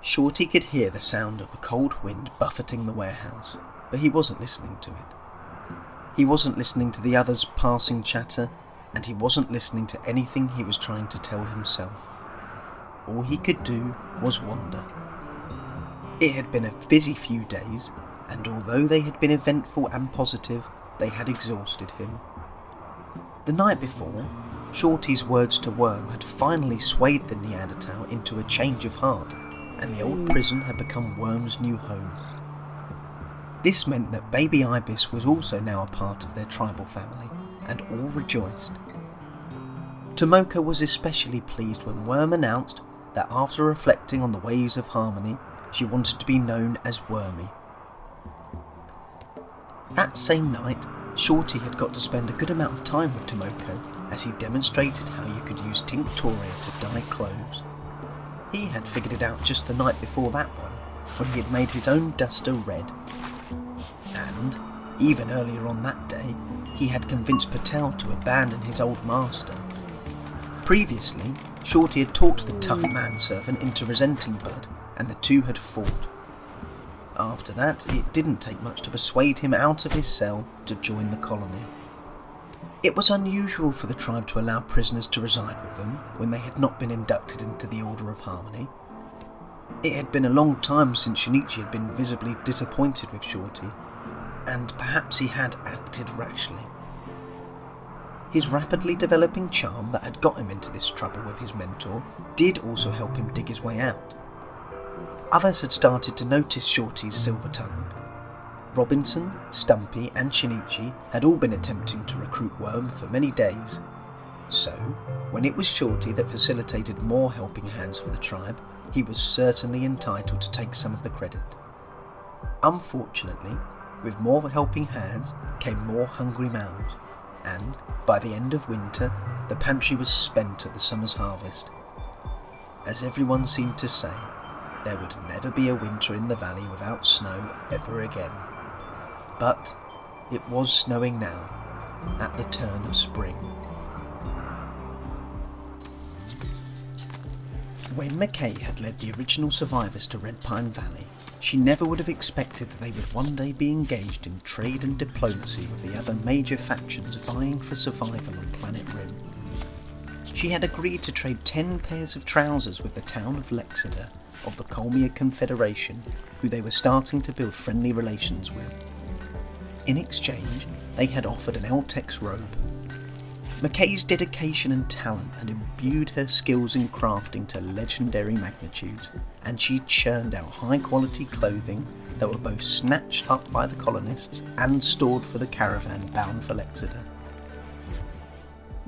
Shorty could hear the sound of the cold wind buffeting the warehouse, but he wasn't listening to it. He wasn't listening to the others' passing chatter, and he wasn't listening to anything he was trying to tell himself. All he could do was wonder. It had been a busy few days, and although they had been eventful and positive, they had exhausted him. The night before, Shorty's words to Worm had finally swayed the Neanderthal into a change of heart, and the old prison had become Worm's new home. This meant that baby Ibis was also now a part of their tribal family, and all rejoiced. Tomoko was especially pleased when Worm announced that after reflecting on the ways of harmony, she wanted to be known as Wormy. That same night, Shorty had got to spend a good amount of time with Tomoko as he demonstrated how you could use tinctoria to dye clothes. He had figured it out just the night before that one, when he had made his own duster red. And, even earlier on that day, he had convinced Patel to abandon his old master. Previously, Shorty had talked the tough manservant into resenting Bud, and the two had fought. After that, it didn't take much to persuade him out of his cell to join the colony. It was unusual for the tribe to allow prisoners to reside with them when they had not been inducted into the Order of Harmony. It had been a long time since Shinichi had been visibly disappointed with Shorty, and perhaps he had acted rashly. His rapidly developing charm that had got him into this trouble with his mentor did also help him dig his way out. Others had started to notice Shorty's silver tongue. Robinson, Stumpy and Shinichi had all been attempting to recruit Worm for many days. So, when it was Shorty that facilitated more helping hands for the tribe, he was certainly entitled to take some of the credit. Unfortunately, with more helping hands came more hungry mouths, and by the end of winter, the pantry was spent at the summer's harvest. As everyone seemed to say, there would never be a winter in the valley without snow ever again. But it was snowing now, at the turn of spring. When McKay had led the original survivors to Redpine Valley, she never would have expected that they would one day be engaged in trade and diplomacy with the other major factions vying for survival on Planet Rim. She had agreed to trade 10 pairs of trousers with the town of Lexeter of the Colmia Confederation, who they were starting to build friendly relations with. In exchange, they had offered an Eltex robe. McKay's dedication and talent had imbued her skills in crafting to legendary magnitudes, and she churned out high-quality clothing that were both snatched up by the colonists and stored for the caravan bound for Lexeter.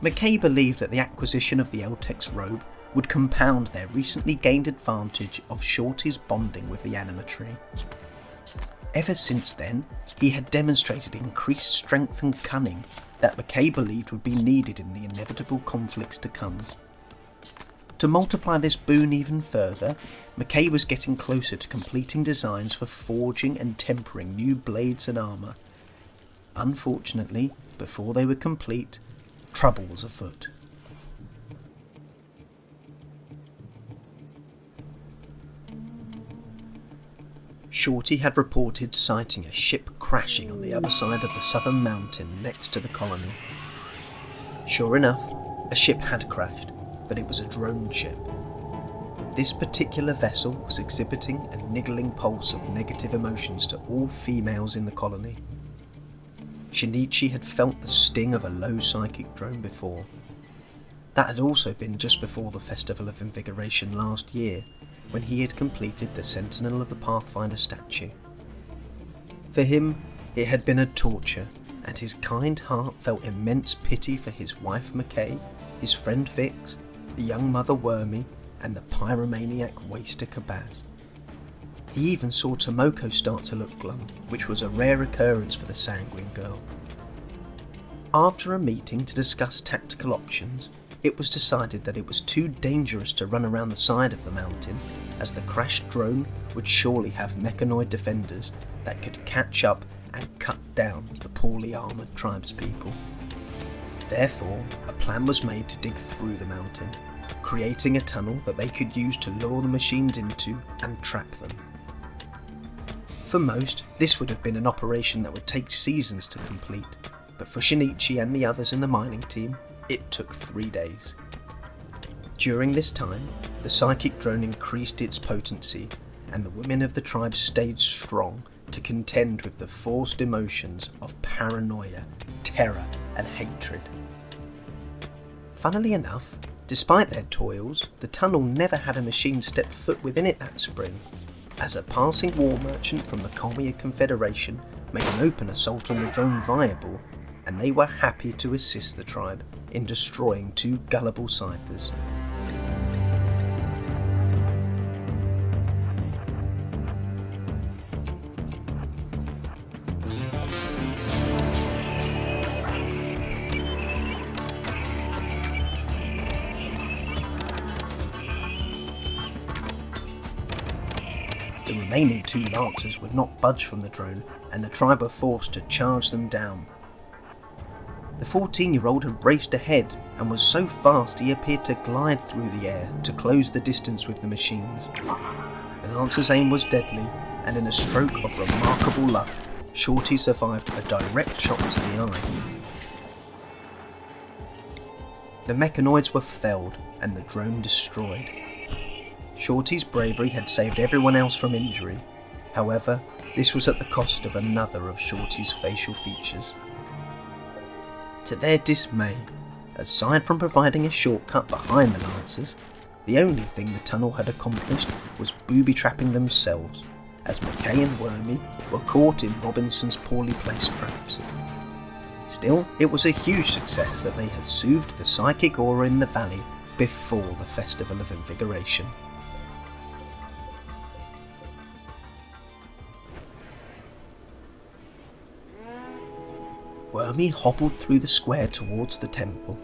McKay believed that the acquisition of the Eltex robe would compound their recently gained advantage of Shorty's bonding with the animatree. Ever since then, he had demonstrated increased strength and cunning that McKay believed would be needed in the inevitable conflicts to come. To multiply this boon even further, McKay was getting closer to completing designs for forging and tempering new blades and armour. Unfortunately, before they were complete, trouble was afoot. Shorty had reported sighting a ship crashing on the other side of the southern mountain next to the colony. Sure enough, a ship had crashed, but it was a drone ship. This particular vessel was exhibiting a niggling pulse of negative emotions to all females in the colony. Shinichi had felt the sting of a low psychic drone before. That had also been just before the Festival of Invigoration last year, when he had completed the Sentinel of the Pathfinder statue. For him, it had been a torture, and his kind heart felt immense pity for his wife McKay, his friend Vix, the young mother Wormy, and the pyromaniac waster Kabaz. He even saw Tomoko start to look glum, which was a rare occurrence for the sanguine girl. After a meeting to discuss tactical options, it was decided that it was too dangerous to run around the side of the mountain, as the crashed drone would surely have mechanoid defenders that could catch up and cut down the poorly armoured tribespeople. Therefore, a plan was made to dig through the mountain, creating a tunnel that they could use to lure the machines into and trap them. For most, this would have been an operation that would take seasons to complete, but for Shinichi and the others in the mining team, it took 3 days. During this time, the psychic drone increased its potency, and the women of the tribe stayed strong to contend with the forced emotions of paranoia, terror, and hatred. Funnily enough, despite their toils, the tunnel never had a machine step foot within it that spring, as a passing war merchant from the Colmia Confederation made an open assault on the drone viable, and they were happy to assist the tribe in destroying 2 gullible ciphers. The remaining 2 Lancers would not budge from the drone, and the tribe were forced to charge them down. The 14-year-old had raced ahead and was so fast he appeared to glide through the air to close the distance with the machines. The Lancer's aim was deadly, and in a stroke of remarkable luck, Shorty survived a direct shot to the eye. The mechanoids were felled and the drone destroyed. Shorty's bravery had saved everyone else from injury. However, this was at the cost of another of Shorty's facial features. To their dismay, aside from providing a shortcut behind the Lancers, the only thing the tunnel had accomplished was booby-trapping themselves, as McKay and Wormy were caught in Robinson's poorly placed traps. Still, it was a huge success that they had soothed the psychic aura in the valley before the Festival of Invigoration. Wormy hobbled through the square towards the temple.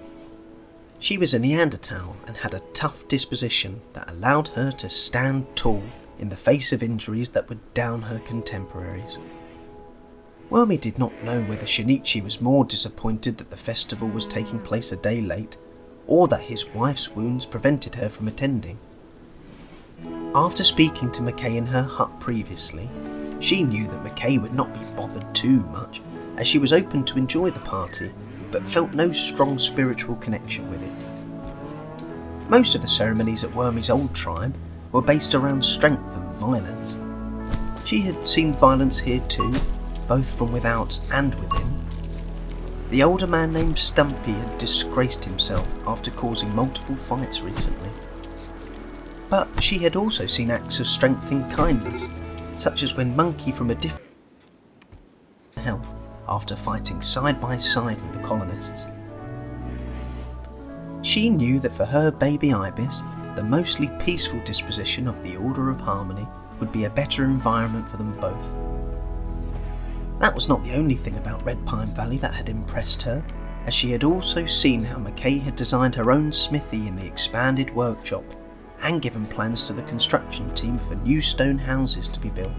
She was a Neanderthal and had a tough disposition that allowed her to stand tall in the face of injuries that would down her contemporaries. Wormy did not know whether Shinichi was more disappointed that the festival was taking place a day late, or that his wife's wounds prevented her from attending. After speaking to McKay in her hut previously, she knew that McKay would not be bothered too much, as she was open to enjoy the party, but felt no strong spiritual connection with it. Most of the ceremonies at Wormy's old tribe were based around strength and violence. She had seen violence here too, both from without and within. The older man named Stumpy had disgraced himself after causing multiple fights recently. But she had also seen acts of strength and kindness, such as when Monkey from a different health after fighting side by side with the colonists. She knew that for her baby Ibis, the mostly peaceful disposition of the Order of Harmony would be a better environment for them both. That was not the only thing about Redpine Valley that had impressed her, as she had also seen how McKay had designed her own smithy in the expanded workshop and given plans to the construction team for new stone houses to be built.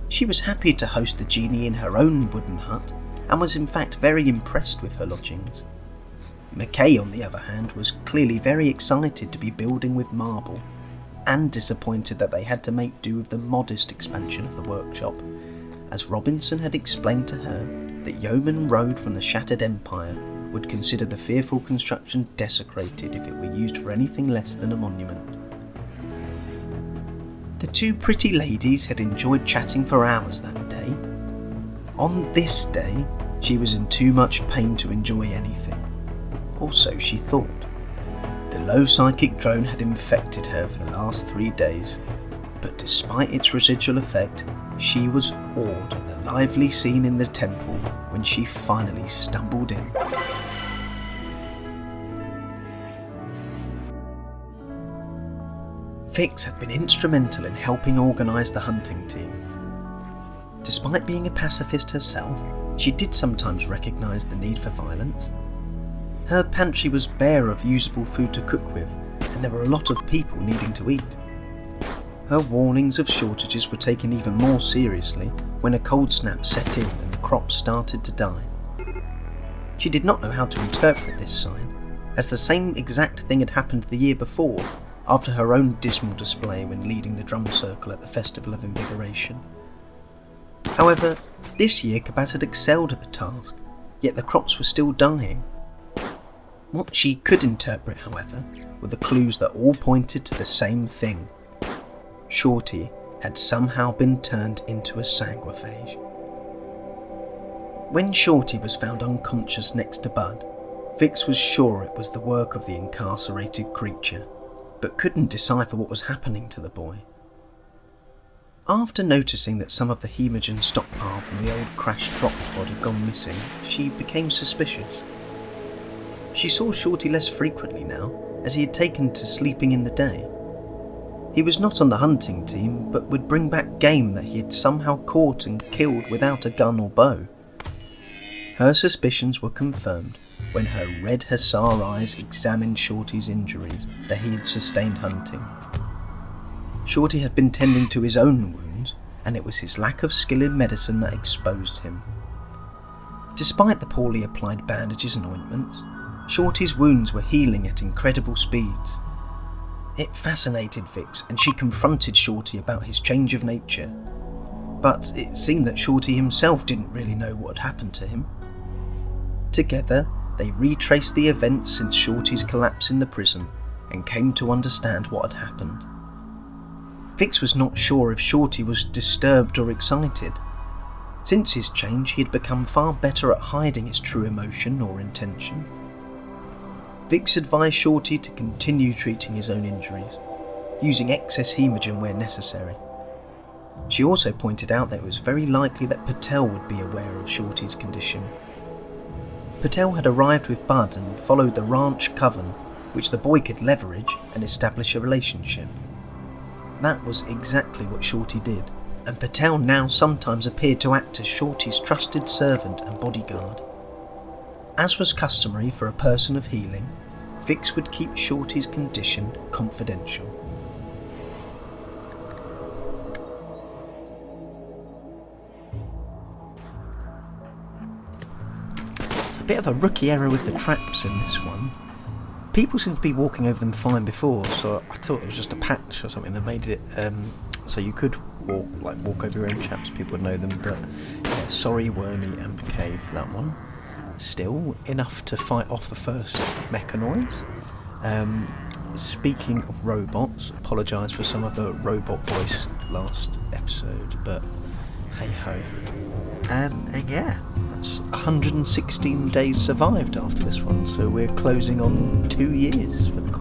She was happy to host the genie in her own wooden hut, and was in fact very impressed with her lodgings. McKay, on the other hand, was clearly very excited to be building with marble, and disappointed that they had to make do with the modest expansion of the workshop, as Robinson had explained to her that Yeoman Road from the Shattered Empire would consider the fearful construction desecrated if it were used for anything less than a monument. The 2 pretty ladies had enjoyed chatting for hours that day. On this day, she was in too much pain to enjoy anything. Or so she thought. The low psychic drone had infected her for the last 3 days, but despite its residual effect, she was awed at the lively scene in the temple when she finally stumbled in. Vix had been instrumental in helping organise the hunting team. Despite being a pacifist herself, she did sometimes recognise the need for violence. Her pantry was bare of usable food to cook with, and there were a lot of people needing to eat. Her warnings of shortages were taken even more seriously when a cold snap set in and the crops started to die. She did not know how to interpret this sign, as the same exact thing had happened the year before, after her own dismal display when leading the drum circle at the Festival of Invigoration. However, this year Kabaz had excelled at the task, yet the crops were still dying. What she could interpret, however, were the clues that all pointed to the same thing. Shorty had somehow been turned into a sanguiphage. When Shorty was found unconscious next to Bud, Vix was sure it was the work of the incarcerated creature, but couldn't decipher what was happening to the boy. After noticing that some of the hemogen stockpile from the old crashed drop pod had gone missing, she became suspicious. She saw Shorty less frequently now, as he had taken to sleeping in the day. He was not on the hunting team, but would bring back game that he had somehow caught and killed without a gun or bow. Her suspicions were confirmed when her red hussar eyes examined Shorty's injuries that he had sustained hunting. Shorty had been tending to his own wounds, and it was his lack of skill in medicine that exposed him. Despite the poorly applied bandages and ointments, Shorty's wounds were healing at incredible speeds. It fascinated Vix, and she confronted Shorty about his change of nature. But it seemed that Shorty himself didn't really know what had happened to him. Together, they retraced the events since Shorty's collapse in the prison and came to understand what had happened. Vix was not sure if Shorty was disturbed or excited. Since his change, he had become far better at hiding his true emotion or intention. Vix advised Shorty to continue treating his own injuries, using excess hemogen where necessary. She also pointed out that it was very likely that Patel would be aware of Shorty's condition. Patel had arrived with Bud and followed the ranch coven, which the boy could leverage and establish a relationship. That was exactly what Shorty did, and Patel now sometimes appeared to act as Shorty's trusted servant and bodyguard. As was customary for a person of healing, Vix would keep Shorty's condition confidential. It's a bit of a rookie error with the traps in this one. People seem to be walking over them fine before, so I thought it was just a patch or something that made it so you could walk over your own traps, people would know them, but yeah, sorry Wormy and MK for that one. Still enough to fight off the first mechanoids. Speaking of robots, apologise for some of the robot voice last episode, but hey ho. And yeah, that's 116 days survived after this one, so we're closing on 2 years for the